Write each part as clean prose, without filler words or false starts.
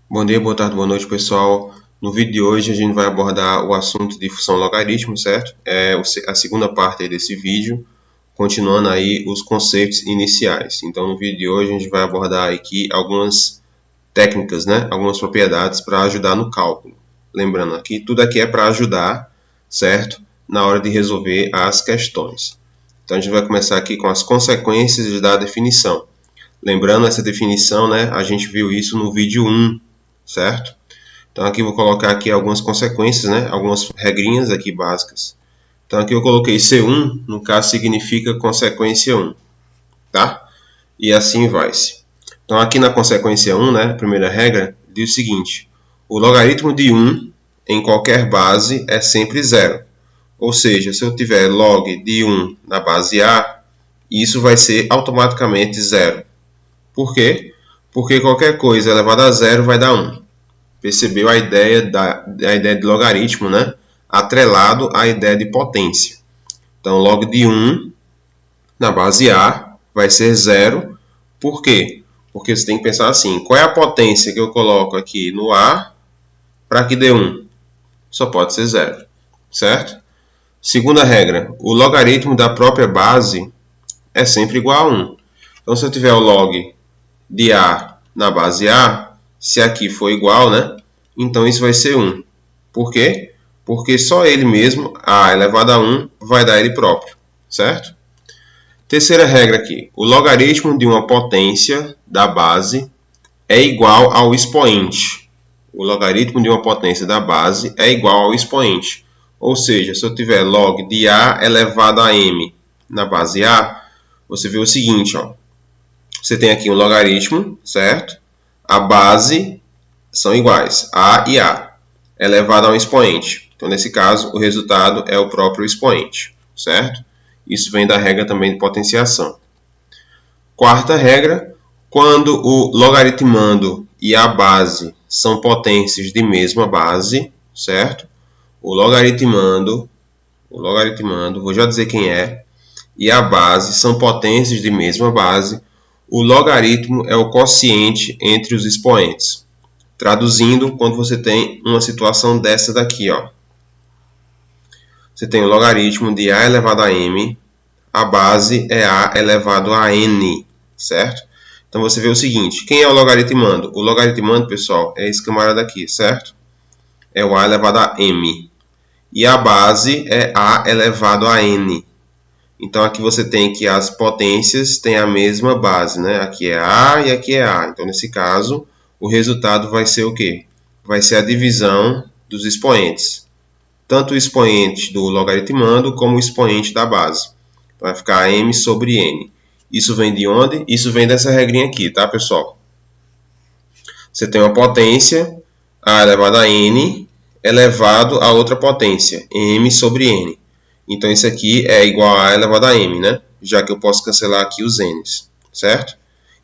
Bom dia, boa tarde, boa noite, pessoal. No vídeo de hoje a gente vai abordar o assunto de função logaritmo, certo? É a segunda parte aí desse vídeo, continuando aí os conceitos iniciais. Então, no vídeo de hoje a gente vai abordar aqui algumas técnicas, né? Algumas propriedades para ajudar no cálculo. Lembrando aqui, tudo aqui é para ajudar, certo? Na hora de resolver as questões. Então, a gente vai começar aqui com as consequências da definição. Lembrando essa definição, né? A gente viu isso no vídeo 1, certo? Então aqui eu vou colocar aqui algumas consequências, né? Algumas regrinhas aqui básicas. Então aqui eu coloquei C1, no caso significa consequência 1, tá? E assim vai-se. Então aqui na consequência 1, né, a primeira regra, diz o seguinte: o logaritmo de 1 em qualquer base é sempre zero. Ou seja, se eu tiver log de 1 na base A, isso vai ser automaticamente zero. Por quê? Porque qualquer coisa elevada a zero vai dar 1. Percebeu a ideia de logaritmo, né? Atrelado à ideia de potência. Então, log de 1 na base A vai ser zero. Por quê? Porque você tem que pensar assim: qual é a potência que eu coloco aqui no A para que dê 1? Só pode ser zero, certo? Segunda regra: o logaritmo da própria base é sempre igual a 1. Então, se eu tiver o log de A na base A, se aqui for igual, né? Então isso vai ser 1. Por quê? Porque só ele mesmo, A elevado a 1, vai dar ele próprio, certo? Terceira regra aqui: o logaritmo de uma potência da base é igual ao expoente. O logaritmo de uma potência da base é igual ao expoente. Ou seja, se eu tiver log de A elevado a m na base A, você vê o seguinte, ó. Você tem aqui um logaritmo, certo? A base são iguais, A e A, elevado a um expoente. Então, nesse caso, o resultado é o próprio expoente, certo? Isso vem da regra também de potenciação. Quarta regra: quando o logaritmando e a base são potências de mesma base, certo? O logaritmando, vou já dizer quem é, e a base são potências de mesma base, o logaritmo é o quociente entre os expoentes. Traduzindo, quando você tem uma situação dessa daqui, ó. Você tem o logaritmo de A elevado a m, a base é A elevado a n, certo? Então você vê o seguinte: quem é o logaritmando? O logaritmando, pessoal, é esse camarada aqui, certo? É o A elevado a m. E a base é A elevado a n. Então aqui você tem que as potências têm a mesma base, né? Aqui é A e aqui é A. Então nesse caso, o resultado vai ser o quê? Vai ser a divisão dos expoentes. Tanto o expoente do logaritmando como o expoente da base. Vai ficar m sobre n. Isso vem de onde? Isso vem dessa regrinha aqui, tá, pessoal? Você tem uma potência, A elevado a n, elevado a outra potência, m sobre n. Então, isso aqui é igual a elevado a m, né? Já que eu posso cancelar aqui os n's, certo?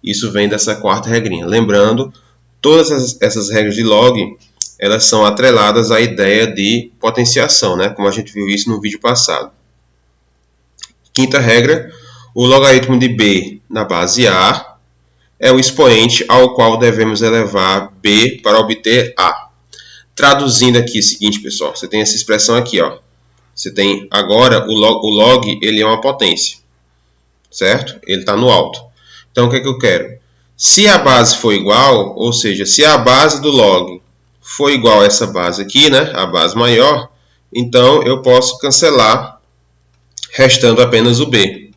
Isso vem dessa quarta regrinha. Lembrando, todas essas regras de log, elas são atreladas à ideia de potenciação, né? Como a gente viu isso no vídeo passado. Quinta regra: o logaritmo de b na base A é o expoente ao qual devemos elevar b para obter A. Traduzindo aqui o seguinte, pessoal, você tem essa expressão aqui, ó. Você tem agora o log, ele é uma potência, certo? Ele está no alto. Então, o que é que eu quero? Se a base for igual, ou seja, se a base do log for igual a essa base aqui, né? A base maior, então eu posso cancelar, restando apenas o b.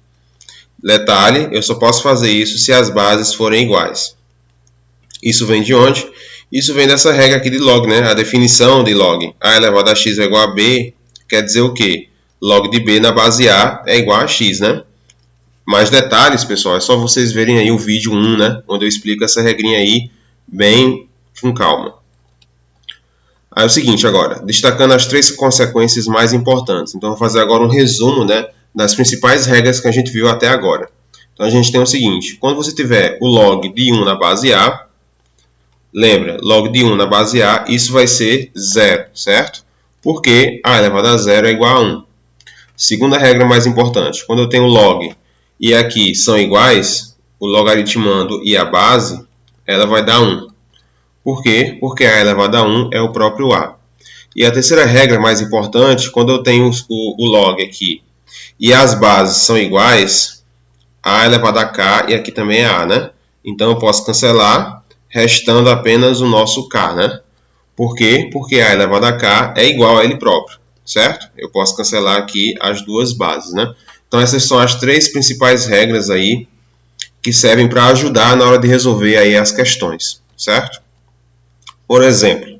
Detalhe, eu só posso fazer isso se as bases forem iguais. Isso vem de onde? Isso vem dessa regra aqui de log, né? A definição de log. A elevado a x é igual a b. Quer dizer o quê? Log de b na base A é igual a x, né? Mais detalhes, pessoal, é só vocês verem aí o vídeo 1, né? Onde eu explico essa regrinha aí bem com calma. Aí é o seguinte agora, destacando as 3 consequências mais importantes. Então, eu vou fazer agora um resumo, né, das principais regras que a gente viu até agora. Então, a gente tem o seguinte: quando você tiver o log de 1 na base A, lembra, log de 1 na base A, isso vai ser 0, certo? Porque A elevado a 0 é igual a 1. Segunda regra mais importante: quando eu tenho log e aqui são iguais, o logaritmando e a base, ela vai dar 1. Por quê? Porque A elevado a 1 é o próprio A. E a terceira regra mais importante, quando eu tenho o log aqui e as bases são iguais, A elevado a K e aqui também é A, né? Então eu posso cancelar, restando apenas o nosso K, né? Por quê? Porque A elevado a K é igual a ele próprio, certo? Eu posso cancelar aqui as duas bases, né? Então essas são as três principais regras aí que servem para ajudar na hora de resolver aí as questões, certo? Por exemplo,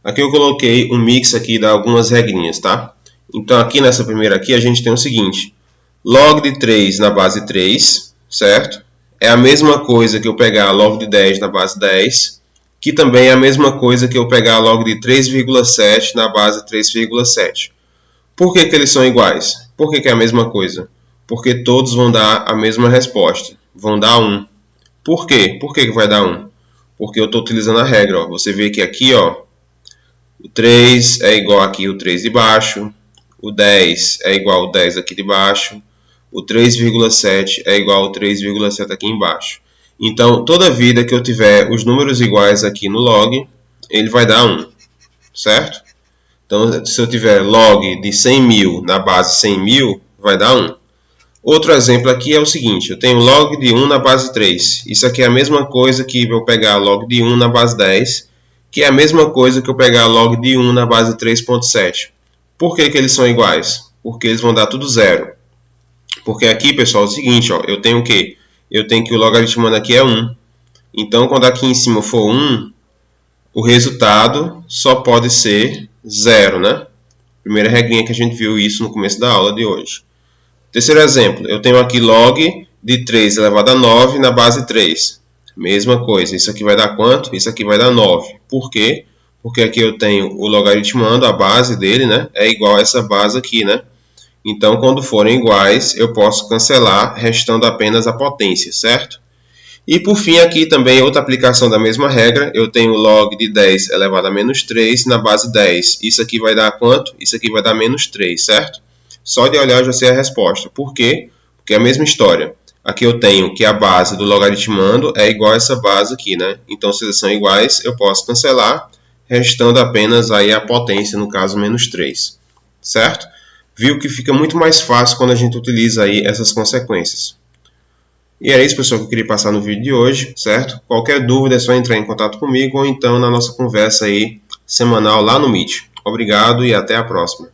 aqui eu coloquei um mix aqui de algumas regrinhas, tá? Então aqui nessa primeira aqui a gente tem o seguinte: log de 3 na base 3, certo? É a mesma coisa que eu pegar log de 10 na base 10, que também é a mesma coisa que eu pegar log de 3,7 na base 3,7. Por que eles são iguais? Por que é a mesma coisa? Porque todos vão dar a mesma resposta, vão dar 1. Por quê? Por que vai dar 1? Porque eu estou utilizando a regra. Ó. Você vê que aqui ó, o 3 é igual aqui o 3 de baixo, o 10 é igual ao 10 aqui de baixo, o 3,7 é igual ao 3,7 aqui embaixo. Então, toda vida que eu tiver os números iguais aqui no log, ele vai dar 1, certo? Então, se eu tiver log de 100 mil na base 100 mil, vai dar 1. Outro exemplo aqui é o seguinte: eu tenho log de 1 na base 3. Isso aqui é a mesma coisa que eu pegar log de 1 na base 10, que é a mesma coisa que eu pegar log de 1 na base 3.7. Por que eles são iguais? Porque eles vão dar tudo zero. Porque aqui, pessoal, é o seguinte, ó, eu tenho o quê? Eu tenho que o logaritmando aqui é 1. Então, quando aqui em cima for 1, o resultado só pode ser 0, né? Primeira regrinha que a gente viu isso no começo da aula de hoje. Terceiro exemplo, eu tenho aqui log de 3 elevado a 9 na base 3. Mesma coisa, isso aqui vai dar quanto? Isso aqui vai dar 9. Por quê? Porque aqui eu tenho o logaritmando, a base dele, né? É igual a essa base aqui, né? Então, quando forem iguais, eu posso cancelar, restando apenas a potência, certo? E por fim, aqui também outra aplicação da mesma regra, eu tenho log de 10 elevado a menos 3 na base 10. Isso aqui vai dar quanto? Isso aqui vai dar menos 3, certo? Só de olhar eu já sei a resposta. Por quê? Porque é a mesma história. Aqui eu tenho que a base do logaritmando é igual a essa base aqui, né? Então, se eles são iguais, eu posso cancelar, restando apenas aí a potência, no caso, menos 3, certo? Viu que fica muito mais fácil quando a gente utiliza aí essas consequências. E é isso, pessoal, que eu queria passar no vídeo de hoje, certo? Qualquer dúvida é só entrar em contato comigo ou então na nossa conversa aí semanal lá no Meet. Obrigado e até a próxima.